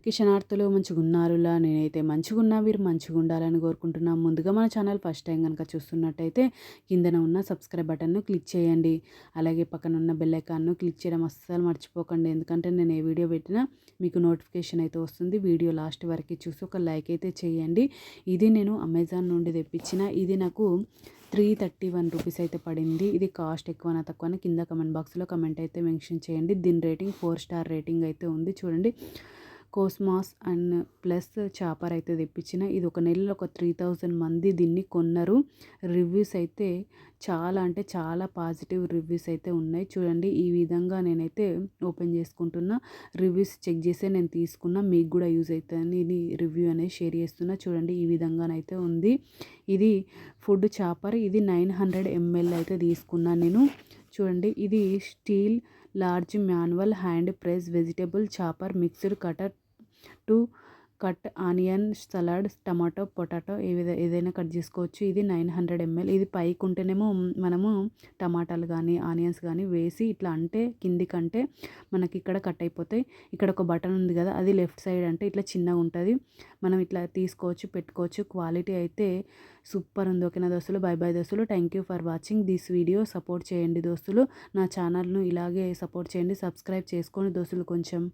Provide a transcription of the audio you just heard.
క్షణార్థులు మంచిగున్నారులా నేనైతే మంచిగున్నా, మీరు మంచిగుండాలని కోరుకుంటున్నా. ముందుగా మన ఛానల్ ఫస్ట్ టైం కనుక చూస్తున్నట్టయితే కిందన ఉన్న సబ్స్క్రైబ్ బటన్ను క్లిక్ చేయండి. అలాగే పక్కన ఉన్న బెల్ ఐకాన్ను క్లిక్ చేయడం అస్సలు మర్చిపోకండి. ఎందుకంటే నేను ఏ వీడియో పెట్టినా మీకు నోటిఫికేషన్ అయితే వస్తుంది. వీడియో లాస్ట్ వరకు చూసి ఒక లైక్ అయితే చేయండి. ఇది నేను అమెజాన్ నుండి తెప్పించిన. ఇది నాకు 331 రూపీస్ అయితే పడింది. ఇది కాస్ట్ ఎక్కువనా తక్కువనా కింద కమెంట్ బాక్స్లో కమెంట్ అయితే మెన్షన్ చేయండి. దీని రేటింగ్ 4 స్టార్ రేటింగ్ అయితే ఉంది. చూడండి, కోస్మాస్ అండ్ ప్లస్ చాపర్ అయితే తెప్పించిన. ఇది ఒక నెలలో ఒక 3000 మంది దీన్ని కొన్నారు. రివ్యూస్ అయితే చాలా అంటే చాలా పాజిటివ్ రివ్యూస్ అయితే ఉన్నాయి. చూడండి, ఈ విధంగా నేనైతే ఓపెన్ చేసుకుంటున్నా. రివ్యూస్ చెక్ చేసే నేను తీసుకున్నా. మీకు కూడా యూజ్ అవుతుందని ఇది రివ్యూ అనేది షేర్ చేస్తున్నా. చూడండి, ఈ విధంగానైతే ఉంది. ఇది ఫుడ్ చాపర్. ఇది 900 ml అయితే తీసుకున్నాను నేను. చూడండి, ఇది steel large manual hand press vegetable chopper mixed cutter to cut onion, salad, tomato, potato ఏదైనా కట్ చేసుకోవచ్చు. ఇది 900 ml. ఇది పైకి ఉంటేనేమో మనము టమాటాలు కానీ ఆనియన్స్ కానీ వేసి ఇట్లా అంటే కిందికంటే మనకి ఇక్కడ కట్ అయిపోతాయి. ఇక్కడ ఒక బటన్ ఉంది కదా, అది లెఫ్ట్ సైడ్ అంటే ఇట్లా చిన్నగా ఉంటుంది. మనం ఇట్లా తీసుకోవచ్చు, పెట్టుకోవచ్చు. క్వాలిటీ అయితే సూపర్ ఉంది. ఓకేనా దోస్తులు, బై బై దోస్తులు. Thank you for watching this video. Support చేయండి దోస్తులు. నా ఛానల్ను ఇలాగే సపోర్ట్ చేయండి. సబ్స్క్రైబ్ చేసుకోండి దోస్తులు కొంచెం.